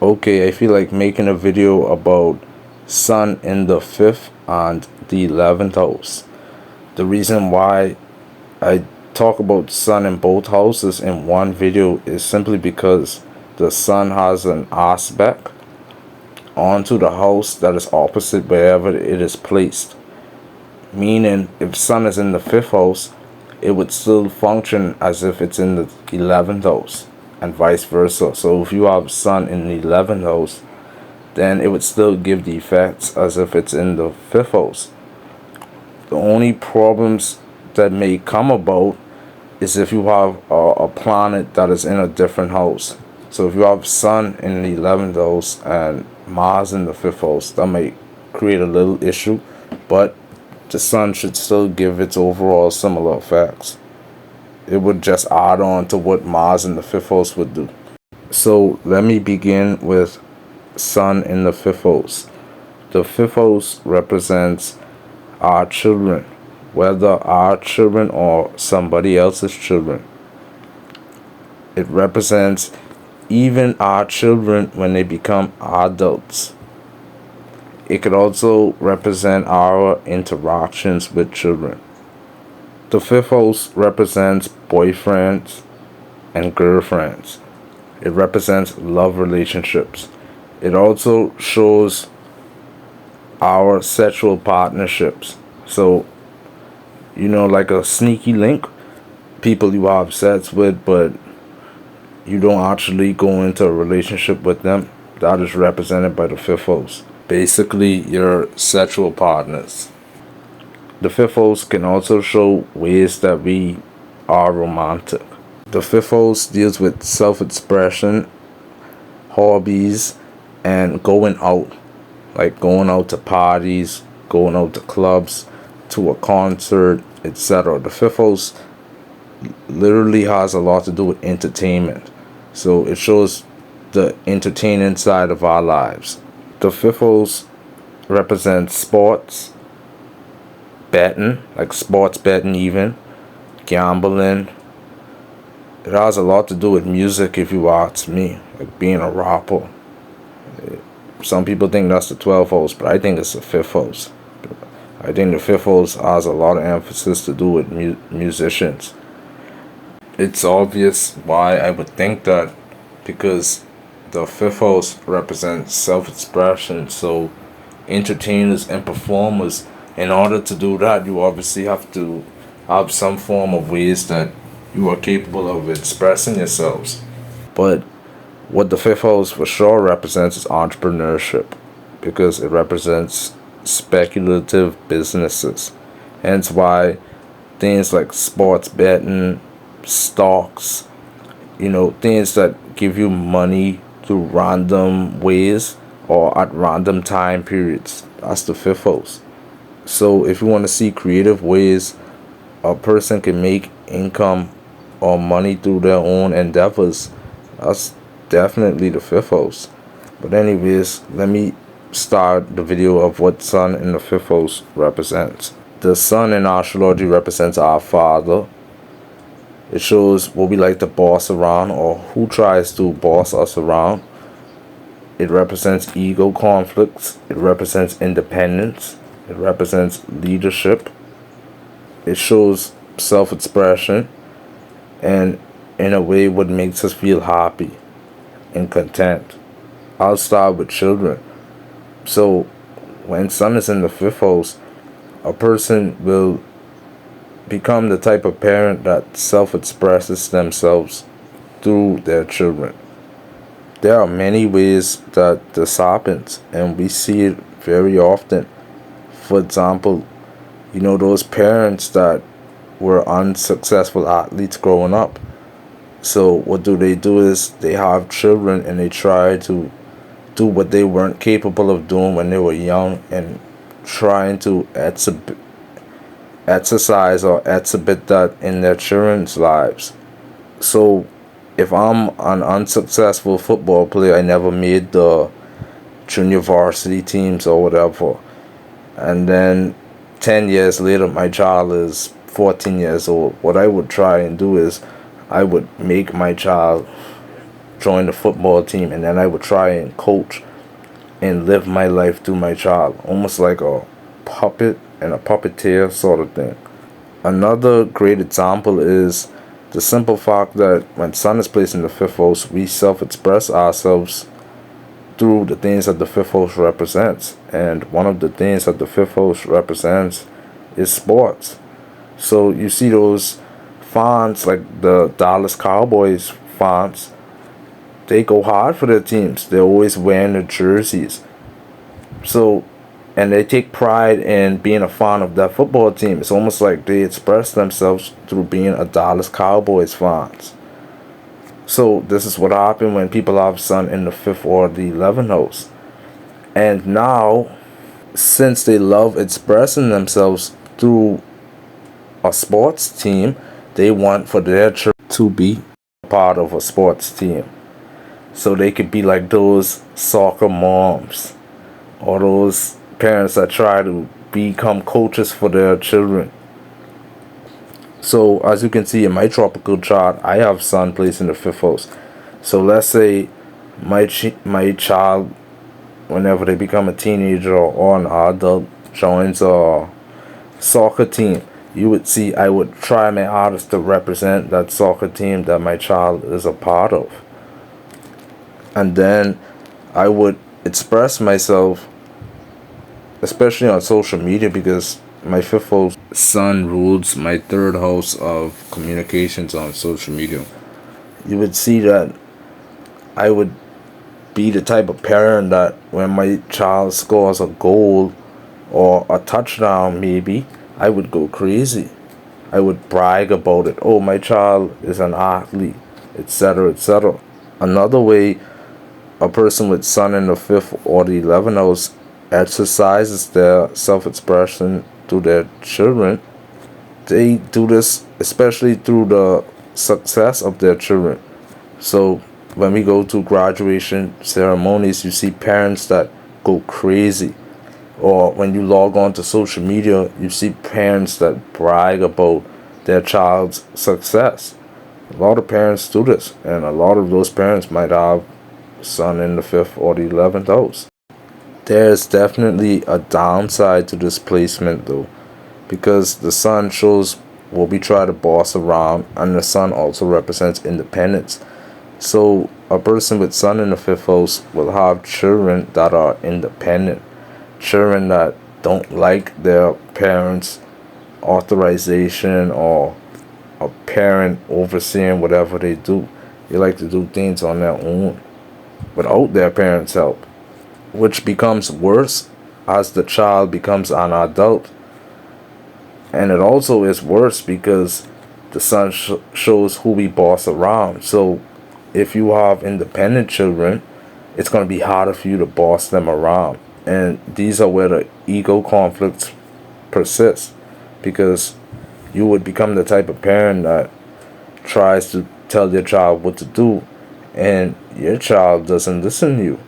Okay, I feel like making a video about Sun in the fifth and the 11th house. The reason why I talk about Sun in both houses in one video is simply because the Sun has an aspect onto the house that is opposite wherever it is placed. Meaning, if Sun is in the fifth house, it would still function as if it's in the 11th house, and vice versa. So, if you have Sun in the 11th house, then it would still give the effects as if it's in the fifth house. The only problems that may come about is if you have a planet that is in a different house. So if you have Sun in the 11th house and Mars in the fifth house, that may create a little issue, but the Sun should still give its overall similar effects. It would just add on to what Mars in the fifth house would do. So let me begin with Sun in the fifth house. The fifth house represents our children, whether our children or somebody else's children. It represents even our children when they become adults. It could also represent our interactions with children. The fifth house represents boyfriends and girlfriends. It represents love relationships. It also shows our sexual partnerships. So, like a sneaky link, people you have sex with, but you don't actually go into a relationship with them. That is represented by the fifth house. Basically, your sexual partners. The fifth house can also show ways that we are romantic. The fifth house deals with self expression, hobbies, and going out. Like going out to parties, going out to clubs, to a concert, etc. The fifth house literally has a lot to do with entertainment. So it shows the entertaining side of our lives. The fifth house represents sports, betting, like sports betting, even gambling. It has a lot to do with music, if you ask me, like being a rapper. Some people think that's the 12th house, but I think it's the fifth house. I think the fifth house has a lot of emphasis to do with musicians. It's obvious why I would think that, because the fifth house represents self-expression. So entertainers and performers, in order to do that, you obviously have to have some form of ways that you are capable of expressing yourselves. But what the fifth house for sure represents is entrepreneurship, because it represents speculative businesses. Hence why things like sports betting, stocks, things that give you money through random ways or at random time periods. That's the fifth house. So if you want to see creative ways a person can make income or money through their own endeavors, that's definitely the fifth house. But anyways, let me start the video of what Sun in the fifth house represents. The Sun in astrology represents our father. It shows what we like to boss around, or who tries to boss us around. It represents ego conflicts. It represents independence. It represents leadership. It shows self-expression, and in a way what makes us feel happy and content. I'll start with children. So when Sun is in the fifth house, a person will become the type of parent that self-expresses themselves through their children. There are many ways that this happens, and we see it very often. For example, those parents that were unsuccessful athletes growing up. So what do? Is they have children and they try to do what they weren't capable of doing when they were young, and trying to exercise or exhibit that in their children's lives. So if I'm an unsuccessful football player, I never made the junior varsity teams or whatever, and then 10 years later my child is 14 years old, what I would try and do is I would make my child join the football team, and then I would try and coach and live my life through my child, almost like a puppet and a puppeteer sort of thing. Another great example is the simple fact that when Sun is placed in the fifth house, we self-express ourselves through the things that the fifth house represents. And one of the things that the fifth house represents is sports. So you see those fans like the Dallas Cowboys fans, they go hard for their teams. They're always wearing their jerseys. So, and they take pride in being a fan of that football team. It's almost like they express themselves through being a Dallas Cowboys fans. So this is what happened when people have Sun in the fifth or the 11th house. And now, since they love expressing themselves through a sports team, they want for their children to be part of a sports team. So they could be like those soccer moms or those parents that try to become coaches for their children. So as you can see in my tropical chart, I have Sun placed in the fifth house. So let's say my child, whenever they become a teenager or an adult, joins a soccer team, you would see I would try my hardest to represent that soccer team that my child is a part of. And then I would express myself, especially on social media, because my fifth house Sun rules my third house of communications on social media. You would see that I would be the type of parent that when my child scores a goal or a touchdown, maybe, I would go crazy. I would brag about it. Oh, my child is an athlete, etc., etc. Another way a person with Sun in the fifth or the 11th house exercises their self-expression through their children, they do this especially through the success of their children. So when we go to graduation ceremonies, you see parents that go crazy. Or when you log on to social media, you see parents that brag about their child's success. A lot of parents do this, and a lot of those parents might have Sun in the fifth or the 11th house. There's definitely a downside to this placement though, because the Sun shows what we try to boss around, and the Sun also represents independence. So a person with Sun in the fifth house will have children that are independent, children that don't like their parents' authorization or a parent overseeing whatever they do. They like to do things on their own without their parents' help, which becomes worse as the child becomes an adult. And it also is worse because the Sun shows who we boss around. So if you have independent children, it's going to be harder for you to boss them around. And these are where the ego conflicts persist, because you would become the type of parent that tries to tell your child what to do, and your child doesn't listen to you.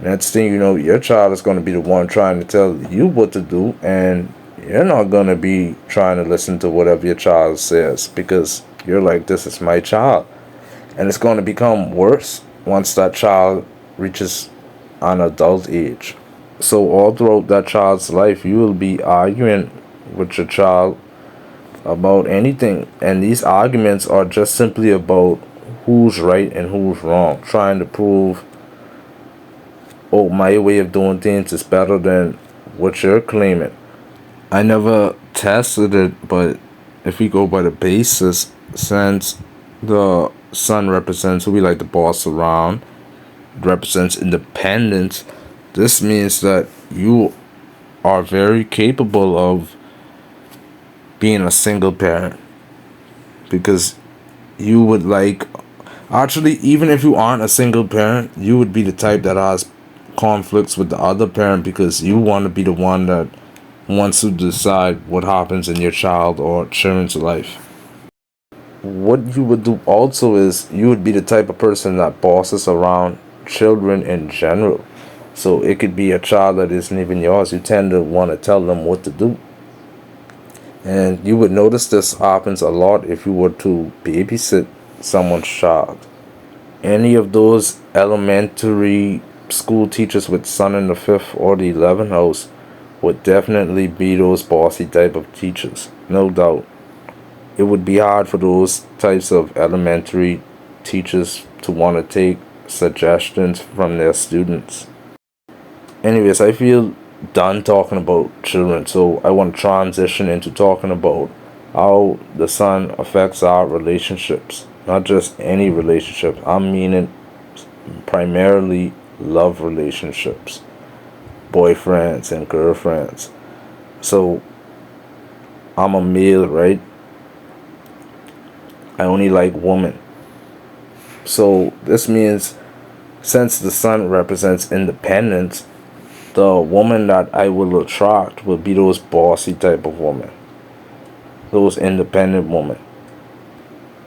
Next thing you know, your child is going to be the one trying to tell you what to do, and you're not going to be trying to listen to whatever your child says, because you're like, this is my child. And it's going to become worse once that child reaches an adult age. So all throughout that child's life, you will be arguing with your child about anything. And these arguments are just simply about who's right and who's wrong, trying to prove, oh, my way of doing things is better than what you're claiming. I never tested it, but if we go by the basis, since the Sun represents who we like to boss around, represents independence, this means that you are very capable of being a single parent, because you would like, actually, even if you aren't a single parent, you would be the type that has conflicts with the other parent, because you want to be the one that wants to decide what happens in your child or children's life. What you would do also is you would be the type of person that bosses around children in general. So it could be a child that isn't even yours. You tend to want to tell them what to do. And you would notice this happens a lot if you were to babysit someone's child. Any of those elementary school teachers with Sun in the 5th or the 11th house would definitely be those bossy type of teachers, no doubt. It would be hard for those types of elementary teachers to want to take suggestions from their students. Anyways, I feel done talking about children, so I want to transition into talking about how the sun affects our relationships. Not just any relationship, I'm meaning primarily love relationships, boyfriends and girlfriends. So, I'm a male, right? I only like women. So, this means since the sun represents independence, the woman that I will attract will be those bossy type of women, those independent women.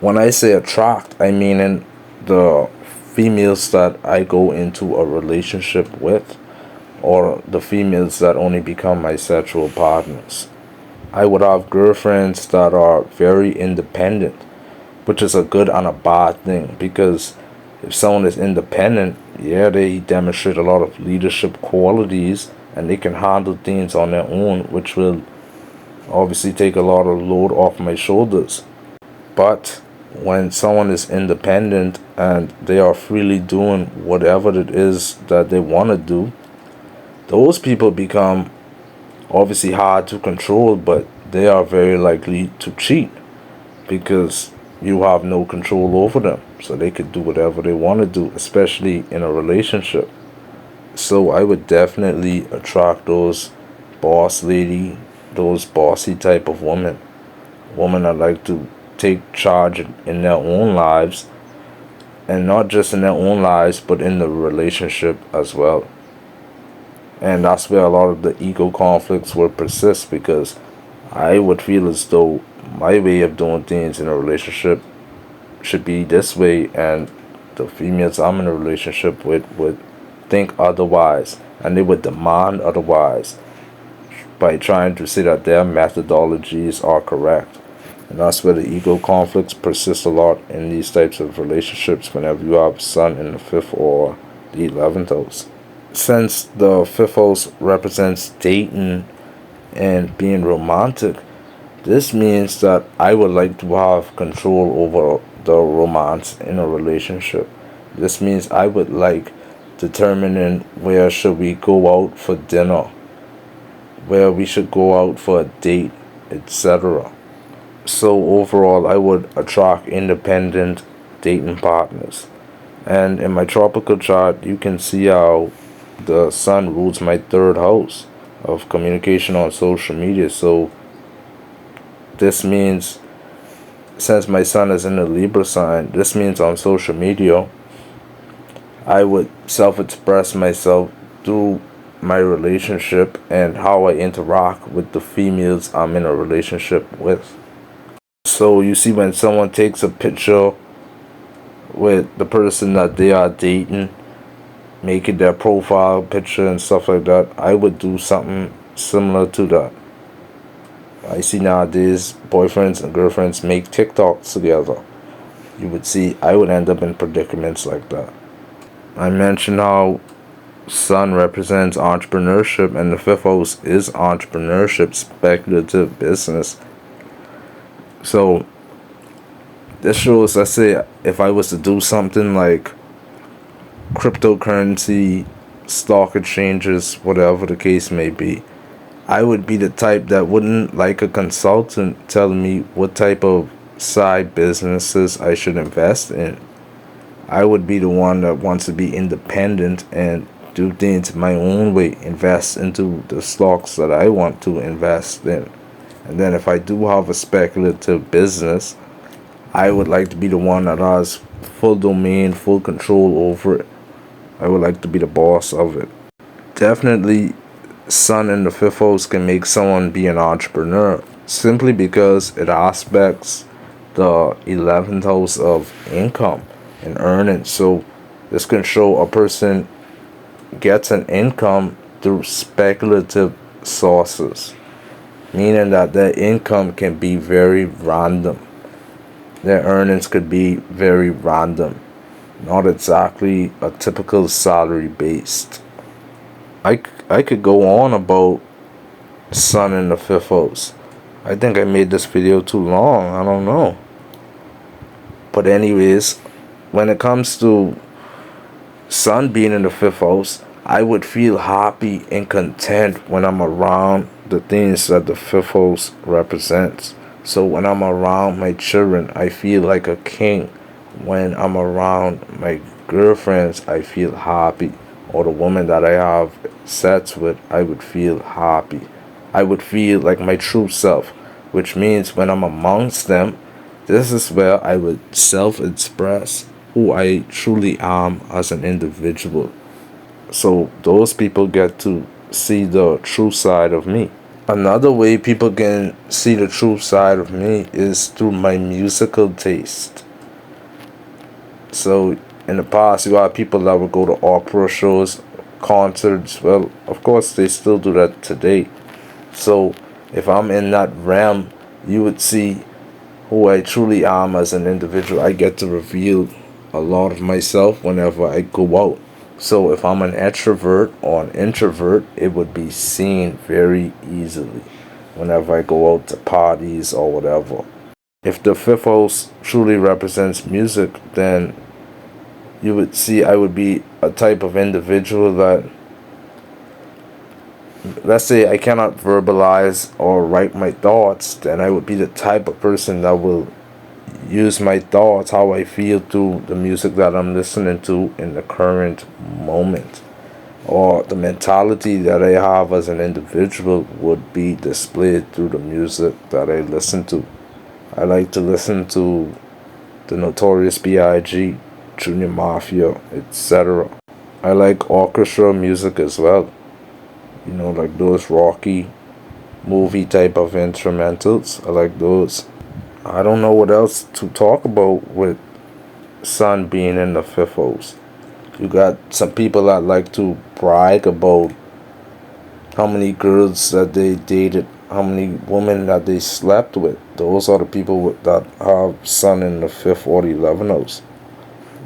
When I say attract, I mean in the females that I go into a relationship with, or the females that only become my sexual partners. I would have girlfriends that are very independent, which is a good and a bad thing because if someone is independent, yeah, they demonstrate a lot of leadership qualities and they can handle things on their own, which will obviously take a lot of load off my shoulders. But when someone is independent and they are freely doing whatever it is that they want to do, those people become obviously hard to control, but they are very likely to cheat because you have no control over them. So they could do whatever they want to do, especially in a relationship. So I would definitely attract those boss lady, those bossy type of women. Women that like to take charge in their own lives, and not just in their own lives, but in the relationship as well. And that's where a lot of the ego conflicts will persist because I would feel as though my way of doing things in a relationship should be this way, and the females I'm in a relationship with would think otherwise, and they would demand otherwise by trying to say that their methodologies are correct. And that's where the ego conflicts persist a lot in these types of relationships whenever you have Sun in the 5th or the 11th house. Since the 5th house represents dating and being romantic, this means that I would like to have control over the romance in a relationship. This means I would like determining where should we go out for dinner, where we should go out for a date, etc. So overall, I would attract independent dating partners. And in my tropical chart, you can see how the sun rules my 3rd house of communication on social media. So this means, since my sun is in the Libra sign, this means on social media, I would self-express myself through my relationship and how I interact with the females I'm in a relationship with. So you see, when someone takes a picture with the person that they are dating, make it their profile picture and stuff like that, I would do something similar to that. I see nowadays boyfriends and girlfriends make TikToks together. You would see I would end up in predicaments like that. I mentioned how Sun represents entrepreneurship and the 5th house is entrepreneurship, speculative business. So this shows, let's say if I was to do something like cryptocurrency, stock exchanges, whatever the case may be, I would be the type that wouldn't like a consultant telling me what type of side businesses I should invest in. I would be the one that wants to be independent and do things my own way, invest into the stocks that I want to invest in. And then if I do have a speculative business, I would like to be the one that has full domain, full control over it. I would like to be the boss of it. Definitely, Sun in the 5th house can make someone be an entrepreneur simply because it aspects the 11th house of income and earnings. So this can show a person gets an income through speculative sources, meaning that their income can be very random. Their earnings could be very random. not exactly a typical salary based. I could go on about Sun in the fifth house. I think I made this video too long. I don't know. But anyways, when it comes to Sun being in the fifth house, I would feel happy and content when I'm around the things that the fifth house represents. So when I'm around my children, I feel like a king. When I'm around my girlfriends, I feel happy. Or the woman that I have sex with, I would feel happy. I would feel like my true self, which means when I'm amongst them, this is where I would self express who I truly am as an individual. So those people get to see the true side of me. Another way people can see the true side of me is through my musical taste. So in the past, you have people that would go to opera shows, concerts. Well, of course, they still do that today. So if I'm in that realm, you would see who I truly am as an individual. I get to reveal a lot of myself whenever I go out. So if I'm an extrovert or an introvert, it would be seen very easily whenever I go out to parties or whatever. If the fifth house truly represents music, then you would see I would be a type of individual that, let's say I cannot verbalize or write my thoughts, then I would be the type of person that will use my thoughts, how I feel through the music that I'm listening to in the current moment. Or the mentality that I have as an individual would be displayed through the music that I listen to. I like to listen to the Notorious B.I.G., Junior Mafia, etc. I like orchestra music as well. You know, like those Rocky movie type of instrumentals. I like those. I don't know what else to talk about with Sun being in the fifth house. You got some people that like to brag about how many girls that they dated, how many women that they slept with. Those are the people that have Sun in the fifth or the 11th house.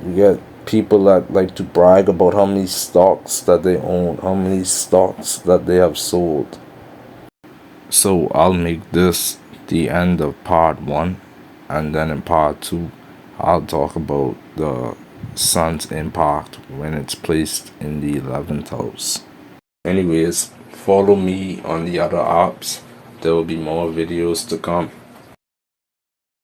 You get people that like to brag about how many stocks that they own, how many stocks that they have sold. So I'll make this the end of part 1, and then in part 2 I'll talk about the Sun's impact when it's placed in the 11th house. Anyways, follow me on the other apps. There will be more videos to come.